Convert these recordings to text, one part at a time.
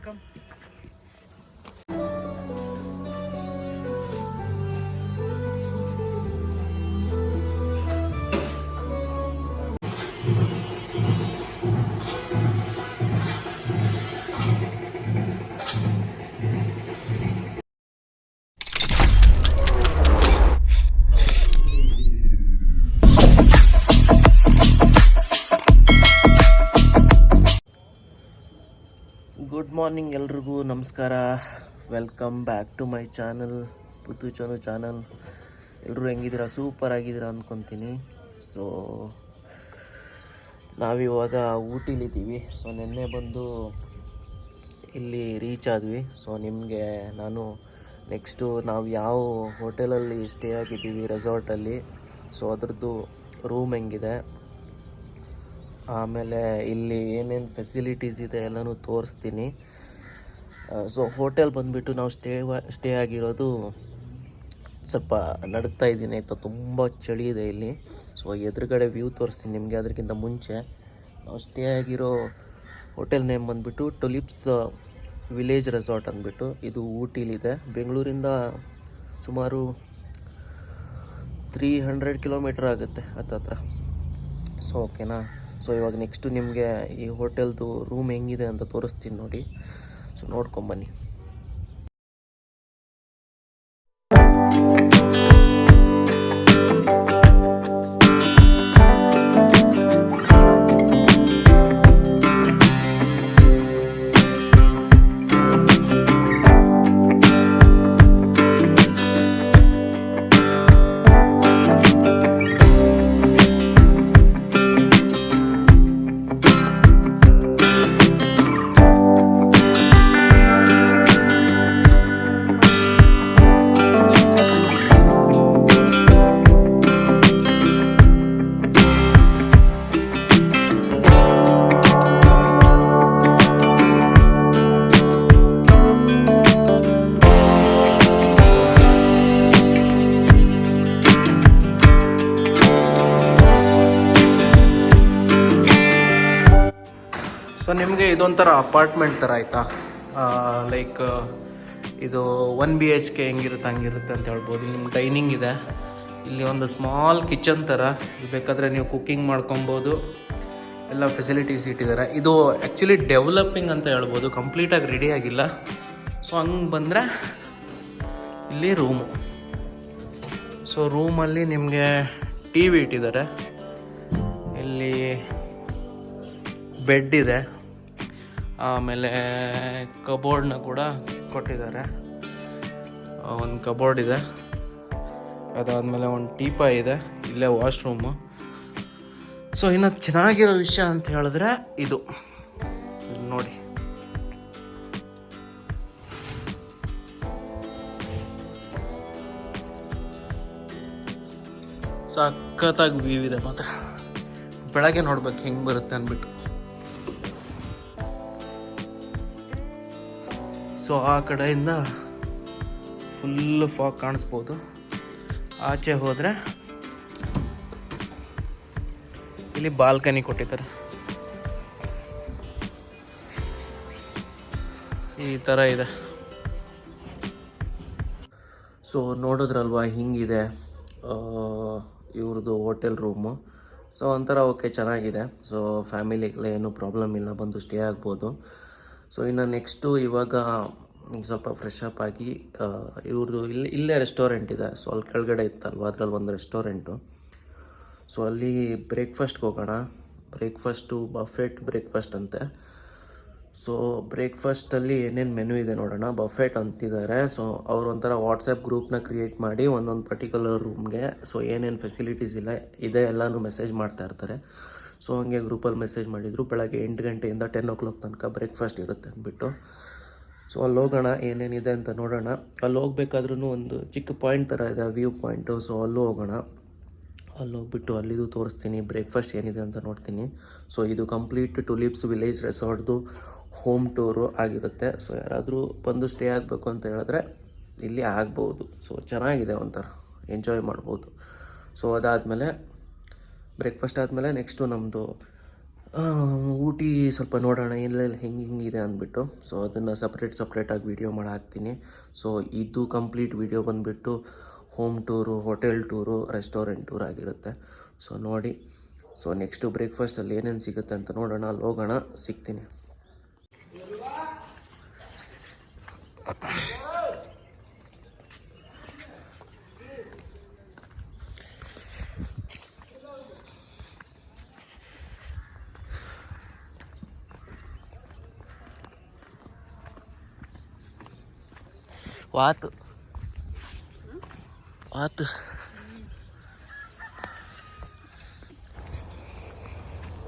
Welcome. Good morning ಎಲ್ರಿಗೂ ನಮಸ್ಕಾರ. Welcome back to my channel, ಪುತ್ತು ಚನು ಚಾನಲ್. ಎಲ್ಲರೂ ಹೆಂಗಿದ್ದೀರಾ? ಸೂಪರ್ ಆಗಿದ್ದೀರಾ ಅಂದ್ಕೊತೀನಿ. ಸೊ ನಾವಿವಾಗ ಊಟಿಲಿದ್ದೀವಿ. ಸೊ ನಿನ್ನೆ ಬಂದು ಇಲ್ಲಿ ರೀಚ್ ಆದ್ವಿ. ಸೊ ನಿಮಗೆ ನಾನು ನೆಕ್ಸ್ಟು ನಾವು ಯಾವ ಹೋಟೆಲಲ್ಲಿ ಸ್ಟೇ ಆಗಿದ್ದೀವಿ ರೆಸಾರ್ಟಲ್ಲಿ, ಸೊ ಅದ್ರದ್ದು ರೂಮ್ ಹೆಂಗಿದೆ, ಆಮೇಲೆ ಇಲ್ಲಿ ಏನೇನು ಫೆಸಿಲಿಟೀಸ್ ಇದೆ ಎಲ್ಲನೂ ತೋರಿಸ್ತೀನಿ. ಸೊ ಹೋಟೆಲ್ ಬಂದುಬಿಟ್ಟು ನಾವು ಸ್ಟೇ ಆಗಿರೋದು ಸ್ವಲ್ಪ ನಡುಗ್ತಾ ಇದ್ದೀನಿ ಆಯಿತಾ, ತುಂಬ ಚಳಿ ಇದೆ ಇಲ್ಲಿ. ಸೊ ಎದುರುಗಡೆ ವ್ಯೂ ತೋರಿಸ್ತೀನಿ ನಿಮಗೆ. ಅದಕ್ಕಿಂತ ಮುಂಚೆ ನಾವು ಸ್ಟೇ ಆಗಿರೋ ಹೋಟೆಲ್ ನೇಮ್ ಬಂದುಬಿಟ್ಟು ಟುಲಿಪ್ಸ್ ವಿಲೇಜ್ ರೆಸಾರ್ಟ್ ಅಂದ್ಬಿಟ್ಟು. ಇದು ಊಟಿಲಿದೆ. ಬೆಂಗಳೂರಿಂದ ಸುಮಾರು 300 ಕಿಲೋಮೀಟ್ರ್ ಆಗುತ್ತೆ ಹತ್ತತ್ರ. ಸೊ ಓಕೆನಾ. ಸೊ ಇವಾಗ ನೆಕ್ಸ್ಟು ನಿಮಗೆ ಈ ಹೋಟೆಲ್ದು ರೂಮ್ ಹೆಂಗಿದೆ ಅಂತ ತೋರಿಸ್ತೀನಿ ನೋಡಿ. ಸೊ ನೋಡ್ಕೊಂಬನ್ನಿ. ಸೊ ನಿಮಗೆ ಇದೊಂಥರ ಅಪಾರ್ಟ್ಮೆಂಟ್ ಥರ ಆಯಿತಾ. ಲೈಕ್ ಇದು 1 BHK ಹೆಂಗಿರುತ್ತೆ ಹಂಗಿರುತ್ತೆ ಅಂತ ಹೇಳ್ಬೋದು. ನಿಮ್ಗೆ ಡೈನಿಂಗ್ ಇದೆ, ಇಲ್ಲಿ ಒಂದು ಸ್ಮಾಲ್ ಕಿಚನ್ ಥರ, ಇಲ್ಲಿ ಬೇಕಾದರೆ ನೀವು ಕುಕ್ಕಿಂಗ್ ಮಾಡ್ಕೊಬೋದು. ಎಲ್ಲ ಫೆಸಿಲಿಟೀಸ್ ಇಟ್ಟಿದ್ದಾರೆ. ಇದು ಆ್ಯಕ್ಚುಲಿ ಡೆವಲಪಿಂಗ್ ಅಂತ ಹೇಳ್ಬೋದು, ಕಂಪ್ಲೀಟಾಗಿ ರೆಡಿ ಆಗಿಲ್ಲ. ಸೊ ಹಂಗೆ ಬಂದರೆ ಇಲ್ಲಿ ರೂಮು. ಸೊ ರೂಮಲ್ಲಿ ನಿಮಗೆ ಟಿ ವಿ ಇಟ್ಟಿದ್ದಾರೆ, ಇಲ್ಲಿ ಬೆಡ್ ಇದೆ, ಆಮೇಲೆ ಕಬೋರ್ಡ್ನ ಕೂಡ ಕೊಟ್ಟಿದ್ದಾರೆ. ಒಂದು ಕಬೋರ್ಡ್ ಇದೆ, ಅದಾದಮೇಲೆ ಒಂದು ಟೀಪಾಯ್ ಇದೆ, ಇಲ್ಲೇ ವಾಶ್ರೂಮು. ಸೊ ಇನ್ನು ಚೆನ್ನಾಗಿರೋ ವಿಷಯ ಅಂತ ಹೇಳಿದ್ರೆ ಇದು ನೋಡಿ, ಸಖತ್ತಾಗಿ ವ್ಯೂ ಇದೆ ಮಾತ್ರ. ಬೆಳಗ್ಗೆ ನೋಡ್ಬೇಕು ಹೆಂಗೆ ಬರುತ್ತೆ ಅಂದ್ಬಿಟ್ಟು. ಸೊ ಆ ಕಡೆಯಿಂದ ಫುಲ್ಲು ಫಾಗ್ ಕಾಣಿಸ್ಬೋದು. ಆಚೆ ಹೋದರೆ ಇಲ್ಲಿ ಬಾಲ್ಕನಿ ಕೊಟ್ಟಿದ್ದಾರೆ, ಈ ಥರ ಇದೆ. ಸೊ ನೋಡಿದ್ರಲ್ವಾ ಹಿಂಗಿದೆ ಇವ್ರದ್ದು ಹೋಟೆಲ್ ರೂಮು. ಸೊ ಒಂಥರ ಓಕೆ, ಚೆನ್ನಾಗಿದೆ. ಸೊ ಫ್ಯಾಮಿಲಿಗೆಲ್ಲ ಏನೂ ಪ್ರಾಬ್ಲಮ್ ಇಲ್ಲ, ಬಂದು ಸ್ಟೇ ಆಗ್ಬೋದು. ಸೊ ಇನ್ನು ನೆಕ್ಸ್ಟು ಇವಾಗ ಸ್ವಲ್ಪ ಫ್ರೆಶ್ ಅಪ್ ಆಗಿ ಇವ್ರದ್ದು ಇಲ್ಲೇ ರೆಸ್ಟೋರೆಂಟ್ ಇದೆ. ಸೊ ಅಲ್ಲಿ ಕೆಳಗಡೆ ಇತ್ತಲ್ವ, ಅದರಲ್ಲಿ ಒಂದು ರೆಸ್ಟೋರೆಂಟು. ಸೊ ಅಲ್ಲಿ ಬ್ರೇಕ್ಫಾಸ್ಟ್ಗೆ ಹೋಗೋಣ. ಬ್ರೇಕ್ಫಾಸ್ಟು ಬಫೆಟ್ ಬ್ರೇಕ್ಫಾಸ್ಟ್ ಅಂತೆ. ಸೊ ಬ್ರೇಕ್ಫಾಸ್ಟಲ್ಲಿ ಏನೇನು ಮೆನು ಇದೆ ನೋಡೋಣ. ಬಫೆಟ್ ಅಂತಿದ್ದಾರೆ. ಸೊ ಅವರು ಒಂಥರ ವಾಟ್ಸಪ್ ಗ್ರೂಪ್ನ ಕ್ರಿಯೇಟ್ ಮಾಡಿ ಒಂದೊಂದು ಪರ್ಟಿಕ್ಯುಲರ್ ರೂಮ್ಗೆ ಸೊ ಏನೇನು ಫೆಸಿಲಿಟೀಸ್ ಇದೆ ಎಲ್ಲನೂ ಮೆಸೇಜ್ ಮಾಡ್ತಾ ಇರ್ತಾರೆ. ಸೊ ಹಂಗೆ ಗ್ರೂಪಲ್ಲಿ ಮೆಸೇಜ್ ಮಾಡಿದರು, ಬೆಳಗ್ಗೆ 8 ಗಂಟೆಯಿಂದ 10 o'clock ತನಕ ಬ್ರೇಕ್ಫಾಸ್ಟ್ ಇರುತ್ತೆ ಅಂದ್ಬಿಟ್ಟು. ಸೊ ಅಲ್ಲಿ ಹೋಗೋಣ, ಏನೇನಿದೆ ಅಂತ ನೋಡೋಣ. ಅಲ್ಲಿ ಹೋಗ್ಬೇಕಾದ್ರೂ ಒಂದು ಚಿಕ್ಕ ಪಾಯಿಂಟ್ ಥರ ಇದೆ, ವ್ಯೂ ಪಾಯಿಂಟು. ಸೊ ಅಲ್ಲೂ ಹೋಗೋಣ. ಅಲ್ಲಿ ಹೋಗ್ಬಿಟ್ಟು ಅಲ್ಲಿದು ತೋರಿಸ್ತೀನಿ, ಬ್ರೇಕ್ಫಾಸ್ಟ್ ಏನಿದೆ ಅಂತ ನೋಡ್ತೀನಿ. ಸೊ ಇದು ಕಂಪ್ಲೀಟ್ ಟುಲಿಪ್ಸ್ ವಿಲೇಜ್ ರೆಸಾರ್ಟ್ದು ಹೋಮ್ ಟೂರು ಆಗಿರುತ್ತೆ. ಸೊ ಯಾರಾದರೂ ಬಂದು ಸ್ಟೇ ಆಗಬೇಕು ಅಂತ ಹೇಳಿದ್ರೆ ಇಲ್ಲಿ ಆಗ್ಬೋದು. ಸೊ ಚೆನ್ನಾಗಿದೆ, ಒಂಥರ ಎಂಜಾಯ್ ಮಾಡ್ಬೋದು. ಸೊ ಅದಾದಮೇಲೆ ಬ್ರೇಕ್ಫಾಸ್ಟ್ ಆದಮೇಲೆ ನೆಕ್ಸ್ಟು ನಮ್ಮದು ಊಟಿ ಸ್ವಲ್ಪ ನೋಡೋಣ ಎಲ್ಲೆಲ್ಲಿ ಹೆಂಗಿದೆ ಅಂದ್ಬಿಟ್ಟು. ಸೊ ಅದನ್ನು ಸಪ್ರೇಟಾಗಿ ವೀಡಿಯೋ ಮಾಡಿ ಹಾಕ್ತೀನಿ. ಸೊ ಇದು ಕಂಪ್ಲೀಟ್ ವೀಡಿಯೋ ಬಂದುಬಿಟ್ಟು home tour, hotel tour, restaurant tour ಆಗಿರುತ್ತೆ. ಸೊ ನೋಡಿ. ಸೊ ನೆಕ್ಸ್ಟು ಬ್ರೇಕ್ಫಾಸ್ಟಲ್ಲಿ ಏನೇನು ಸಿಗುತ್ತೆ ಅಂತ ನೋಡೋಣ. ಅಲ್ಲಿ ಹೋಗೋಣ, ಸಿಗ್ತೀನಿ. ವಾತು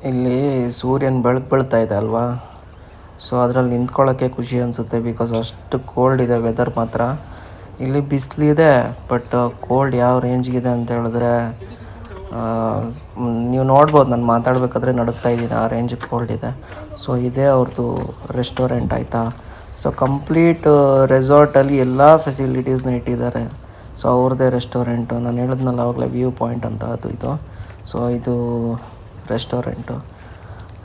ಇಲ್ಲಿ ಸೂರ್ಯನ ಬೆಳಕು ಬೀಳ್ತಾ ಇದೆ ಅಲ್ವಾ. ಸೊ ಅದರಲ್ಲಿ ನಿಂತ್ಕೊಳ್ಳೋಕ್ಕೆ ಖುಷಿ ಅನಿಸುತ್ತೆ. ಬಿಕಾಸ್ ಅಷ್ಟು ಕೋಲ್ಡ್ ಇದೆ ವೆದರ್ ಮಾತ್ರ. ಇಲ್ಲಿ ಬಿಸಿಲಿದೆ, ಬಟ್ ಕೋಲ್ಡ್ ಯಾವ ರೇಂಜ್ಗಿದೆ ಅಂತ ಹೇಳಿದ್ರೆ ನೀವು ನೋಡ್ಬೋದು. ನಾನು ಮಾತಾಡಬೇಕಾದ್ರೆ ನಡುಗ್ತಾ ಇದ್ದೀನಿ, ಆ ರೇಂಜ್ ಕೋಲ್ಡ್ ಇದೆ. ಸೊ ಇದೇ ಅವ್ರದ್ದು ರೆಸ್ಟೋರೆಂಟ್ ಆಯಿತಾ. ಸೊ ಕಂಪ್ಲೀಟ್ ರೆಸಾರ್ಟಲ್ಲಿ ಎಲ್ಲ ಫೆಸಿಲಿಟೀಸ್ನ ಇಟ್ಟಿದ್ದಾರೆ. ಸೊ ಅವ್ರದ್ದೇ ರೆಸ್ಟೋರೆಂಟು. ನಾನು ಹೇಳಿದ್ನಲ್ಲ ಆವಾಗಲೇ ವ್ಯೂ ಪಾಯಿಂಟ್ ಅಂತ, ಅದು ಇದು. ಸೊ ಇದು ರೆಸ್ಟೋರೆಂಟು.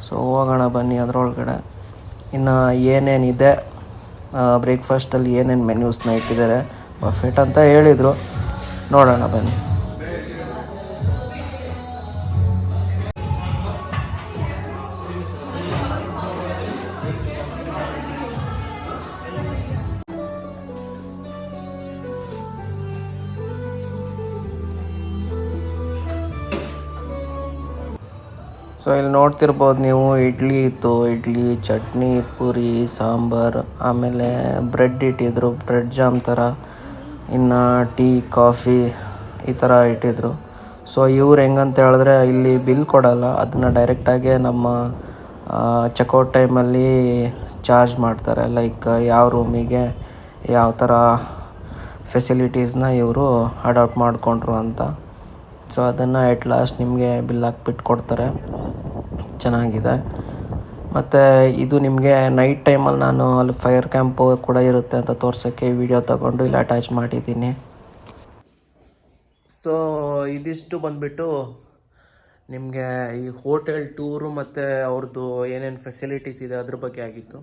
ಸೊ ಹೋಗೋಣ ಬನ್ನಿ ಅದರೊಳಗಡೆ. ಇನ್ನು ಏನೇನಿದೆ ಬ್ರೇಕ್ಫಾಸ್ಟಲ್ಲಿ ಏನೇನು ಮೆನ್ಯೂಸ್ನ ಇಟ್ಟಿದ್ದಾರೆ, ಬಫೆಟ್ ಅಂತ ಹೇಳಿದರು. ನೋಡೋಣ ಬನ್ನಿ. ಸೊ ಇಲ್ಲಿ ನೋಡ್ತಿರ್ಬೋದು ನೀವು, ಇಡ್ಲಿ ಇತ್ತು. ಇಡ್ಲಿ, ಚಟ್ನಿ, ಪೂರಿ, ಸಾಂಬಾರು, ಆಮೇಲೆ ಬ್ರೆಡ್ ಇಟ್ಟಿದ್ರು, ಬ್ರೆಡ್ ಜಾಮ್ ಥರ. ಇನ್ನು ಟೀ, ಕಾಫಿ ಈ ಥರ ಇಟ್ಟಿದ್ರು. ಸೊ ಇವ್ರು ಹೆಂಗಂತ ಹೇಳಿದ್ರೆ ಇಲ್ಲಿ ಬಿಲ್ ಕೊಡೋಲ್ಲ, ಅದನ್ನು ಡೈರೆಕ್ಟಾಗೆ ನಮ್ಮ ಚೆಕ್ಔಟ್ ಟೈಮಲ್ಲಿ ಚಾರ್ಜ್ ಮಾಡ್ತಾರೆ. ಲೈಕ್ ಯಾವ ರೂಮಿಗೆ ಯಾವ ಥರ ಫೆಸಿಲಿಟೀಸ್ನ ಇವರು ಅಡಾಪ್ಟ್ ಮಾಡಿಕೊಂಡ್ರು ಅಂತ. ಸೊ ಅದನ್ನು ಎಟ್ ಲಾಸ್ಟ್ ನಿಮಗೆ ಬಿಲ್ ಹಾಕ್ಬಿಟ್ಟು ಕೊಡ್ತಾರೆ. ಚೆನ್ನಾಗಿದೆ. ಮತ್ತು ಇದು ನಿಮಗೆ ನೈಟ್ ಟೈಮಲ್ಲಿ ನಾನು ಅಲ್ಲಿ ಫೈರ್ ಕ್ಯಾಂಪು ಕೂಡ ಇರುತ್ತೆ ಅಂತ ತೋರ್ಸೋಕ್ಕೆ ವಿಡಿಯೋ ತಗೊಂಡು ಇಲ್ಲಿ ಅಟ್ಯಾಚ್ ಮಾಡಿದ್ದೀನಿ. ಸೊ ಇದಿಷ್ಟು ಬಂದುಬಿಟ್ಟು ನಿಮಗೆ ಈ ಹೋಟೆಲ್ ಟೂರು ಮತ್ತು ಅವ್ರದ್ದು ಏನೇನು ಫೆಸಿಲಿಟೀಸ್ ಇದೆ ಅದ್ರ ಬಗ್ಗೆ ಆಗಿತ್ತು.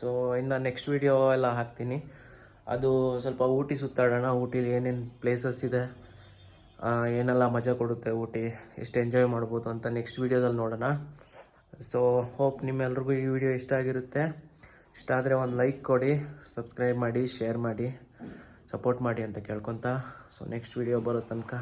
ಸೊ ಇನ್ನು ನೆಕ್ಸ್ಟ್ ವೀಡಿಯೋ ಎಲ್ಲ ಹಾಕ್ತೀನಿ. ಅದು ಸ್ವಲ್ಪ ಊಟಿ ಸುತ್ತಾಡೋಣ. ಊಟಿಲಿ ಏನೇನು ಪ್ಲೇಸಸ್ ಇದೆ, ಏನೆಲ್ಲ ಮಜಾ ಕೊಡುತ್ತೆ ಊಟಿ, ಎಷ್ಟು ಎಂಜಾಯ್ ಮಾಡ್ಬೋದು ಅಂತ ನೆಕ್ಸ್ಟ್ ವೀಡಿಯೋದಲ್ಲಿ ನೋಡೋಣ. ಸೊ ಹೋಪ್ ನಿಮ್ಮೆಲ್ರಿಗೂ ಈ ವಿಡಿಯೋ ಇಷ್ಟ ಆಗಿರುತ್ತೆ. ಇಷ್ಟ ಆದರೆ ಒಂದು ಲೈಕ್ ಕೊಡಿ, ಸಬ್ಸ್ಕ್ರೈಬ್ ಮಾಡಿ, ಶೇರ್ ಮಾಡಿ, ಸಪೋರ್ಟ್ ಮಾಡಿ ಅಂತ ಕೇಳ್ಕೊತ. ಸೊ ನೆಕ್ಸ್ಟ್ ವೀಡಿಯೋ ಬರೋ ತನಕ